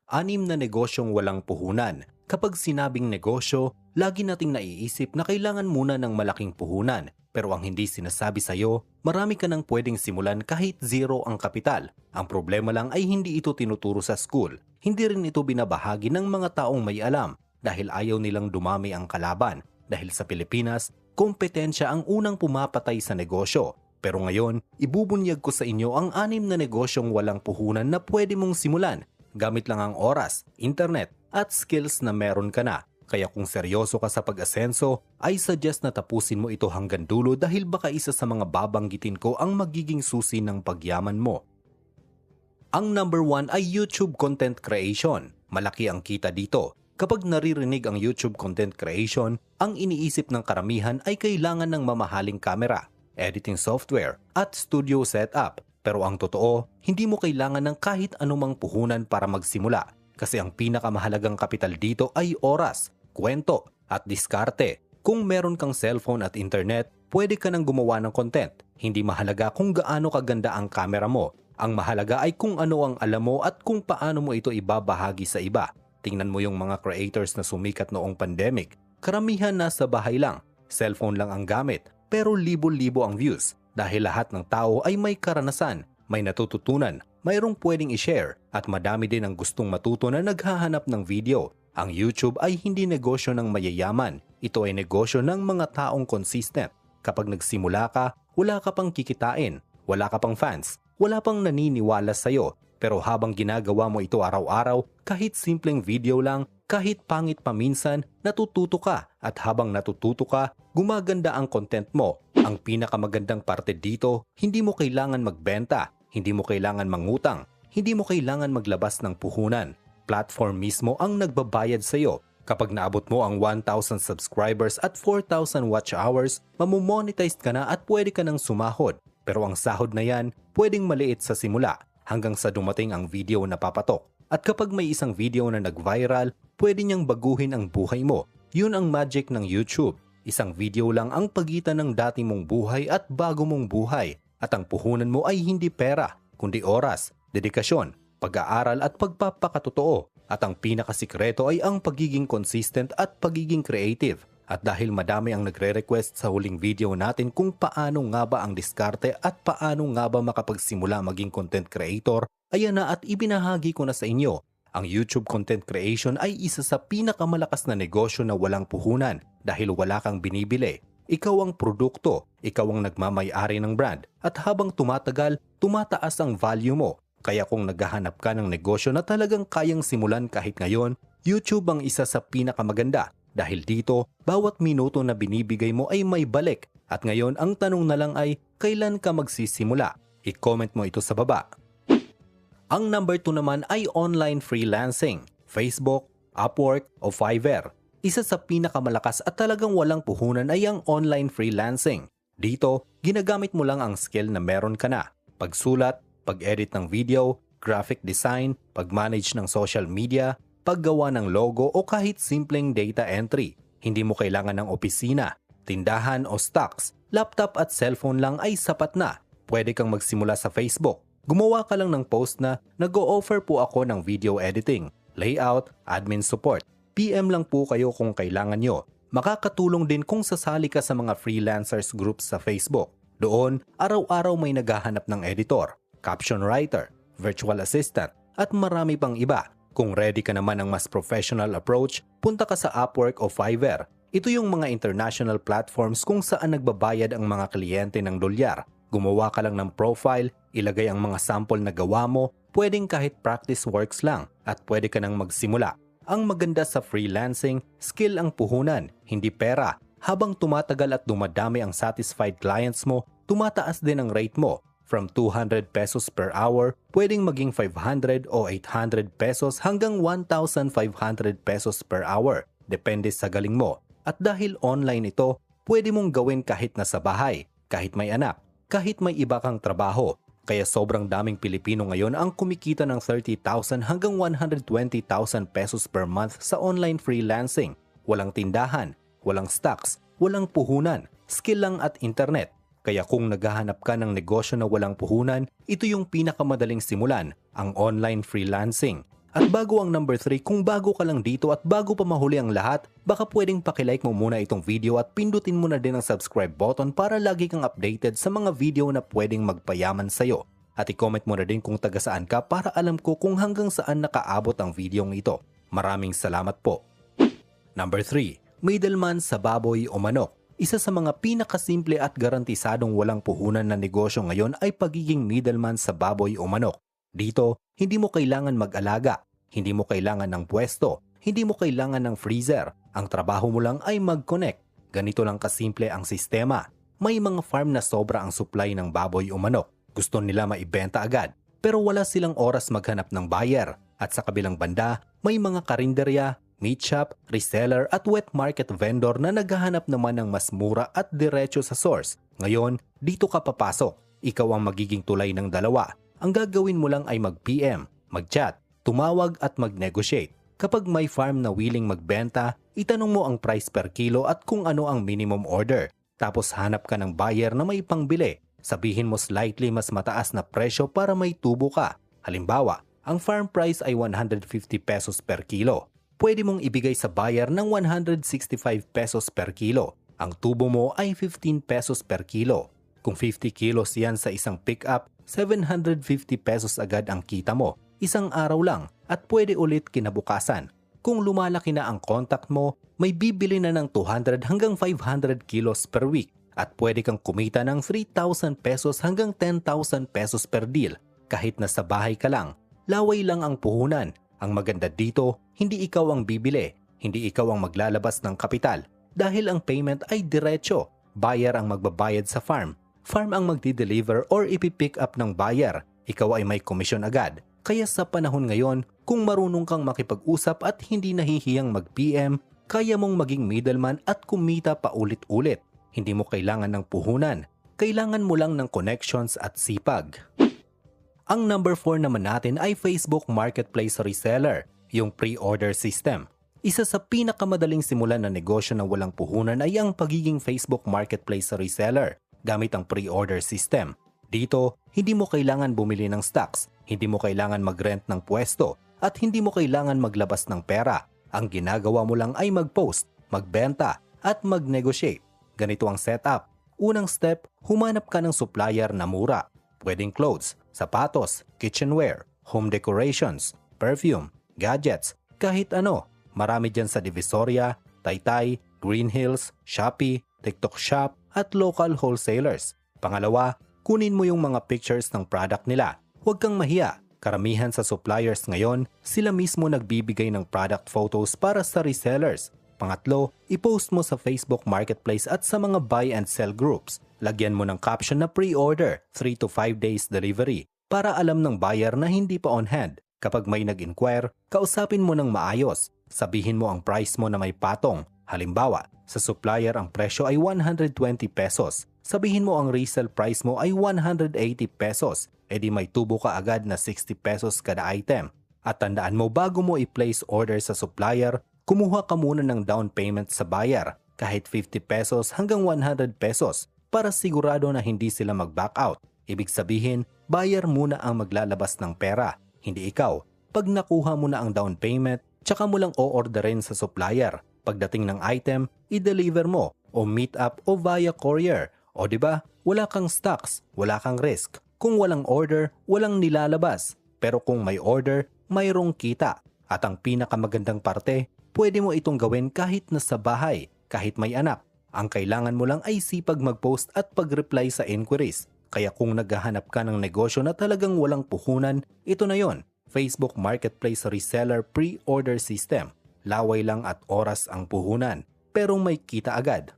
Anim na negosyong walang puhunan. Kapag sinabing negosyo, lagi nating naiisip na kailangan muna ng malaking puhunan. Pero ang hindi sinasabi sa'yo, marami ka nang pwedeng simulan kahit zero ang kapital. Ang problema lang ay hindi ito tinuturo sa school. Hindi rin ito binabahagi ng mga taong may alam dahil ayaw nilang dumami ang kalaban. Dahil sa Pilipinas, kompetensya ang unang pumapatay sa negosyo. Pero ngayon, ibubunyag ko sa inyo ang 6 na negosyong walang puhunan na pwede mong simulan. Gamit lang ang oras, internet, at skills na meron ka na. Kaya kung seryoso ka sa pag-asenso, ay suggest na tapusin mo ito hanggang dulo dahil baka isa sa mga babanggitin ko ang magiging susi ng pagyaman mo. Ang number 1 ay YouTube content creation. Malaki ang kita dito. Kapag naririnig ang YouTube content creation, ang iniisip ng karamihan ay kailangan ng mamahaling camera, editing software, at studio setup. Pero ang totoo, hindi mo kailangan ng kahit anumang puhunan para magsimula. Kasi ang pinakamahalagang kapital dito ay oras, kwento, at diskarte. Kung meron kang cellphone at internet, pwede ka nang gumawa ng content. Hindi mahalaga kung gaano kaganda ang camera mo. Ang mahalaga ay kung ano ang alam mo at kung paano mo ito ibabahagi sa iba. Tingnan mo yung mga creators na sumikat noong pandemic. Karamihan nasa bahay lang, cellphone lang ang gamit, pero libo-libo ang views. Dahil lahat ng tao ay may karanasan, may natututunan, mayroong pwedeng i-share, at madami din ang gustong matuto na naghahanap ng video. Ang YouTube ay hindi negosyo ng mayayaman. Ito ay negosyo ng mga taong consistent. Kapag nagsimula ka, wala ka pang kikitain, wala ka pang fans, wala pang naniniwala sa'yo. Pero habang ginagawa mo ito araw-araw, kahit simpleng video lang, kahit pangit paminsan, natututo ka. At habang natututo ka, gumaganda ang content mo. Ang pinakamagandang parte dito, hindi mo kailangan magbenta, hindi mo kailangan mangutang, hindi mo kailangan maglabas ng puhunan. Platform mismo ang nagbabayad sa iyo. Kapag naabot mo ang 1,000 subscribers at 4,000 watch hours, mamomonetize ka na at pwede ka nang sumahod. Pero ang sahod na yan, pwedeng maliit sa simula hanggang sa dumating ang video na papatok. At kapag may isang video na nag-viral, pwede niyang baguhin ang buhay mo. Yun ang magic ng YouTube. Isang video lang ang pagitan ng dati mong buhay at bago mong buhay. At ang puhunan mo ay hindi pera, kundi oras, dedikasyon, pag-aaral at pagpapakatotoo. At ang pinakasikreto ay ang pagiging consistent at pagiging creative. At dahil madami ang nagre-request sa huling video natin kung paano nga ba ang diskarte at paano nga ba makapagsimula maging content creator, ayan na at ibinahagi ko na sa inyo. Ang YouTube content creation ay isa sa pinakamalakas na negosyo na walang puhunan dahil wala kang binibili. Ikaw ang produkto, ikaw ang nagmamay-ari ng brand at habang tumatagal, tumataas ang value mo. Kaya kung naghahanap ka ng negosyo na talagang kayang simulan kahit ngayon, YouTube ang isa sa pinakamaganda. Dahil dito, bawat minuto na binibigay mo ay may balik. At ngayon, ang tanong na lang ay, kailan ka magsisimula? I-comment mo ito sa baba. Ang number 2 naman ay online freelancing, Facebook, Upwork o Fiverr. Isa sa pinakamalakas at talagang walang puhunan ay ang online freelancing. Dito, ginagamit mo lang ang skill na meron ka na. Pagsulat, pag-edit ng video, graphic design, pag-manage ng social media, paggawa ng logo o kahit simpleng data entry. Hindi mo kailangan ng opisina, tindahan o stocks. Laptop at cellphone lang ay sapat na. Pwede kang magsimula sa Facebook. Gumawa ka lang ng post na nag-o-offer po ako ng video editing, layout, admin support. PM lang po kayo kung kailangan nyo. Makakatulong din kung sasali ka sa mga freelancers groups sa Facebook. Doon, araw-araw may naghahanap ng editor, caption writer, virtual assistant, at marami pang iba. Kung ready ka naman ng mas professional approach, punta ka sa Upwork o Fiverr. Ito yung mga international platforms kung saan nagbabayad ang mga kliyente ng dolyar. Gumawa ka lang ng profile, ilagay ang mga sample na gawa mo, pwedeng kahit practice works lang, at pwede ka nang magsimula. Ang maganda sa freelancing, skill ang puhunan, hindi pera. Habang tumatagal at dumadami ang satisfied clients mo, tumataas din ang rate mo. From 200 pesos per hour, pwedeng maging 500 o 800 pesos hanggang 1,500 pesos per hour. Depende sa galing mo. At dahil online ito, pwede mong gawin kahit nasa bahay, kahit may anak, kahit may iba kang trabaho. Kaya sobrang daming Pilipino ngayon ang kumikita ng 30,000 hanggang 120,000 pesos per month sa online freelancing. Walang tindahan, walang stocks, walang puhunan, skill lang at internet. Kaya kung naghahanap ka ng negosyo na walang puhunan, ito yung pinakamadaling simulan, ang online freelancing. At bago ang number 3, kung bago ka lang dito at bago pa mahuli ang lahat, baka pwedeng pakilike mo muna itong video at pindutin mo na din ang subscribe button para lagi kang updated sa mga video na pwedeng magpayaman sa'yo. At i-comment mo na din kung taga saan ka para alam ko kung hanggang saan nakaabot ang videong ito. Maraming salamat po. Number 3. Middleman sa baboy o manok. Isa sa mga pinakasimple at garantisadong walang puhunan na negosyo ngayon ay pagiging middleman sa baboy o manok. Dito, hindi mo kailangan mag-alaga, hindi mo kailangan ng pwesto, hindi mo kailangan ng freezer. Ang trabaho mo lang ay mag-connect. Ganito lang kasimple ang sistema. May mga farm na sobra ang supply ng baboy o manok. Gusto nila maibenta agad, pero wala silang oras maghanap ng buyer. At sa kabilang banda, may mga karinderya, meat shop, reseller at wet market vendor na naghahanap naman ng mas mura at diretso sa source. Ngayon, dito ka papasok. Ikaw ang magiging tulay ng dalawa. Ang gagawin mo lang ay mag-PM, mag-chat, tumawag at mag-negotiate. Kapag may farm na willing magbenta, itanong mo ang price per kilo at kung ano ang minimum order. Tapos hanap ka ng buyer na may pangbili. Sabihin mo slightly mas mataas na presyo para may tubo ka. Halimbawa, ang farm price ay 150 pesos per kilo. Pwede mong ibigay sa buyer ng 165 pesos per kilo. Ang tubo mo ay 15 pesos per kilo. Kung 50 kilos yan sa isang pick-up, 750 pesos agad ang kita mo. Isang araw lang at pwede ulit kinabukasan. Kung lumalaki na ang contact mo, may bibili na ng 200 hanggang 500 kilos per week at pwede kang kumita ng 3,000 pesos hanggang 10,000 pesos per deal. Kahit nasa bahay ka lang, laway lang ang puhunan. Ang maganda dito, hindi ikaw ang bibili, hindi ikaw ang maglalabas ng kapital dahil ang payment ay diretso. Buyer ang magbabayad sa farm. Farm ang magdi-deliver or ipipick up ng buyer. Ikaw ay may komisyon agad. Kaya sa panahon ngayon, kung marunong kang makipag-usap at hindi nahihiyang mag-PM, kaya mong maging middleman at kumita pa ulit-ulit. Hindi mo kailangan ng puhunan. Kailangan mo lang ng connections at sipag. Ang number 4 naman natin ay Facebook Marketplace Reseller, yung pre-order system. Isa sa pinakamadaling simulan na negosyo na walang puhunan ay ang pagiging Facebook Marketplace Reseller gamit ang pre-order system. Dito, hindi mo kailangan bumili ng stocks, hindi mo kailangan mag-rent ng pwesto, at hindi mo kailangan maglabas ng pera. Ang ginagawa mo lang ay mag-post, magbenta, at mag-negotiate. Ganito ang setup. Unang step, humanap ka ng supplier na mura. Pwedeng clothes, sapatos, kitchenware, home decorations, perfume, gadgets, kahit ano. Marami dyan sa Divisoria, Taytay, Green Hills, Shopee, TikTok Shop, at local wholesalers. Pangalawa, kunin mo yung mga pictures ng product nila. Huwag kang mahiya. Karamihan sa suppliers ngayon, sila mismo nagbibigay ng product photos para sa resellers. Pangatlo, i-post mo sa Facebook Marketplace at sa mga buy and sell groups. Lagyan mo ng caption na pre-order, 3 to 5 days delivery, para alam ng buyer na hindi pa on hand. Kapag may nag-inquire, kausapin mo ng maayos. Sabihin mo ang price mo na may patong. Halimbawa, sa supplier ang presyo ay 120 pesos. Sabihin mo ang resale price mo ay 180 pesos. E di may tubo ka agad na 60 pesos kada item. At tandaan mo bago mo i-place order sa supplier, kumuha ka muna ng down payment sa buyer, kahit 50 pesos hanggang 100 pesos, para sigurado na hindi sila mag-back out. Ibig sabihin, buyer muna ang maglalabas ng pera, hindi ikaw. Pag nakuha mo na ang down payment, tsaka mo lang o-orderin sa supplier. Pagdating ng item, i-deliver mo o meet up o via courier. O diba, wala kang stocks, wala kang risk. Kung walang order, walang nilalabas. Pero kung may order, mayroong kita. At ang pinakamagandang parte, pwede mo itong gawin kahit nasa bahay, kahit may anak. Ang kailangan mo lang ay sipag mag-post at pag-reply sa inquiries. Kaya kung naghahanap ka ng negosyo na talagang walang puhunan, ito na yon. Facebook Marketplace Reseller Pre-Order System. Laway lang at oras ang puhunan, pero may kita agad.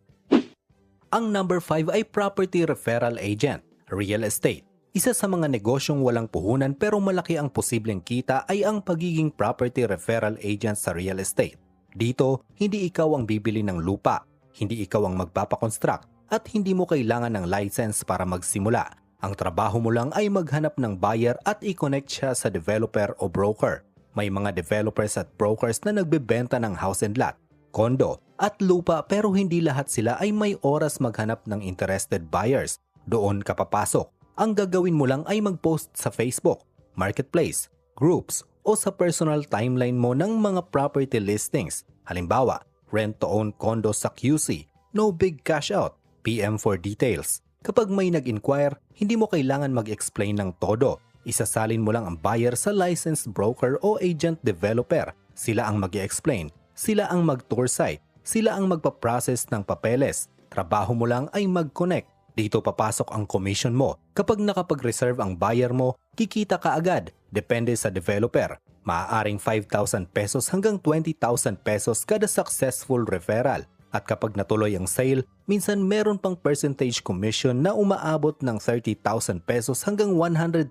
Ang number 5 ay Property Referral Agent, Real Estate. Isa sa mga negosyong walang puhunan pero malaki ang posibleng kita ay ang pagiging Property Referral Agent sa real estate. Dito, hindi ikaw ang bibili ng lupa, hindi ikaw ang magpapakonstruct, at hindi mo kailangan ng license para magsimula. Ang trabaho mo lang ay maghanap ng buyer at i-connect siya sa developer o broker. May mga developers at brokers na nagbebenta ng house and lot, condo, at lupa pero hindi lahat sila ay may oras maghanap ng interested buyers. Doon ka papasok. Ang gagawin mo lang ay mag-post sa Facebook, Marketplace, groups, o sa personal timeline mo ng mga property listings. Halimbawa, rent-to-own condo sa QC, no big cash out, PM for details. Kapag may nag-inquire, hindi mo kailangan mag-explain ng todo. Isasalin mo lang ang buyer sa licensed broker o agent developer. Sila ang mag-explain, sila ang mag-tour site, sila ang magpa-process ng papeles. Trabaho mo lang ay mag-connect. Dito papasok ang commission mo. Kapag nakapag-reserve ang buyer mo, kikita ka agad. Depende sa developer. Maaaring 5,000 pesos hanggang 20,000 pesos kada successful referral. At kapag natuloy ang sale, minsan meron pang percentage commission na umaabot ng 30,000 pesos hanggang 120,000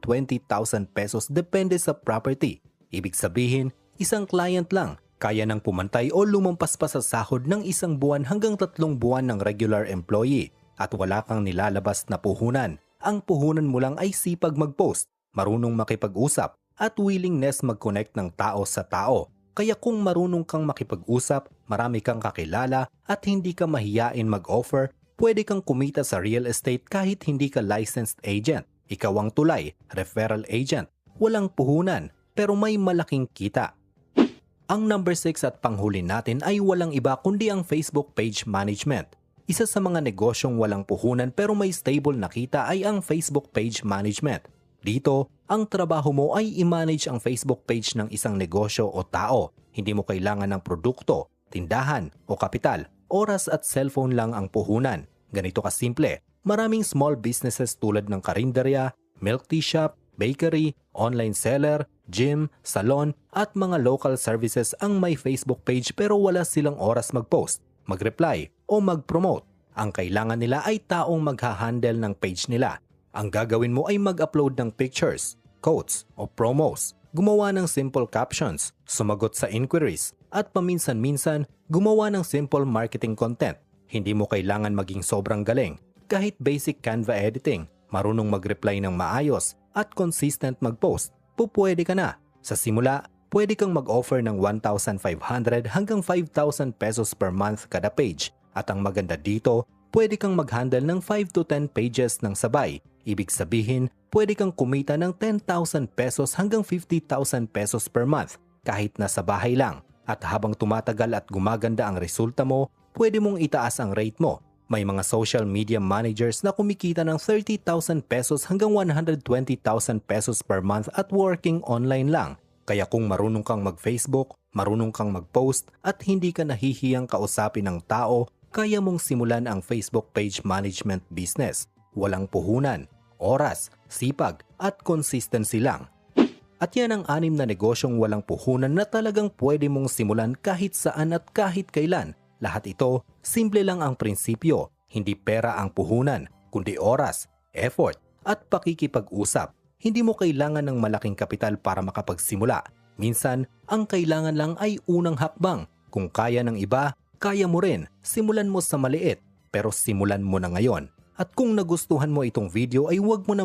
pesos depende sa property. Ibig sabihin, isang client lang kaya nang pumantay o lumampas pa sa sahod ng 1 buwan hanggang 3 buwan ng regular employee. At wala kang nilalabas na puhunan. Ang puhunan mo lang ay sipag mag-post, marunong makipag-usap, at willingness mag-connect ng tao sa tao. Kaya kung marunong kang makipag-usap, marami kang kakilala, at hindi ka mahiyain mag-offer, pwede kang kumita sa real estate kahit hindi ka licensed agent. Ikaw ang tulay, referral agent. Walang puhunan, pero may malaking kita. Ang number 6 at panghuli natin ay walang iba kundi ang Facebook page management. Isa sa mga negosyong walang puhunan pero may stable na kita ay ang Facebook page management. Dito, ang trabaho mo ay i-manage ang Facebook page ng isang negosyo o tao. Hindi mo kailangan ng produkto, tindahan o kapital. Oras at cellphone lang ang puhunan. Ganito kasimple. Maraming small businesses tulad ng karinderya, milk tea shop, bakery, online seller, gym, salon at mga local services ang may Facebook page pero wala silang oras mag-post, mag-reply o mag-promote. Ang kailangan nila ay taong magha-handle ng page nila. Ang gagawin mo ay mag-upload ng pictures, quotes o promos, gumawa ng simple captions, sumagot sa inquiries, at paminsan-minsan gumawa ng simple marketing content. Hindi mo kailangan maging sobrang galing. Kahit basic Canva editing, marunong mag-reply ng maayos at consistent mag-post, pupwede ka na. Sa simula, pwede kang mag-offer ng 1,500 hanggang 5,000 pesos per month kada page. At ang maganda dito, pwede kang mag-handle ng 5 to 10 pages ng sabay. Ibig sabihin, pwede kang kumita ng 10,000 pesos hanggang 50,000 pesos per month kahit nasa bahay lang. At habang tumatagal at gumaganda ang resulta mo, pwede mong itaas ang rate mo. May mga social media managers na kumikita ng 30,000 pesos hanggang 120,000 pesos per month at working online lang. Kaya kung marunong kang mag-Facebook, marunong kang mag-post at hindi ka nahihiyang kausapin ng tao, kaya mong simulan ang Facebook page management business. Walang puhunan, oras, sipag at consistency lang. At yan ang 6 na negosyong walang puhunan na talagang pwede mong simulan kahit saan at kahit kailan. Lahat ito, simple lang ang prinsipyo. Hindi pera ang puhunan, kundi oras, effort at pakikipag-usap. Hindi mo kailangan ng malaking kapital para makapagsimula. Minsan, ang kailangan lang ay unang hakbang. Kung kaya ng iba, kaya mo rin. Simulan mo sa maliit, pero simulan mo na ngayon. At kung nagustuhan mo itong video ay huwag mo na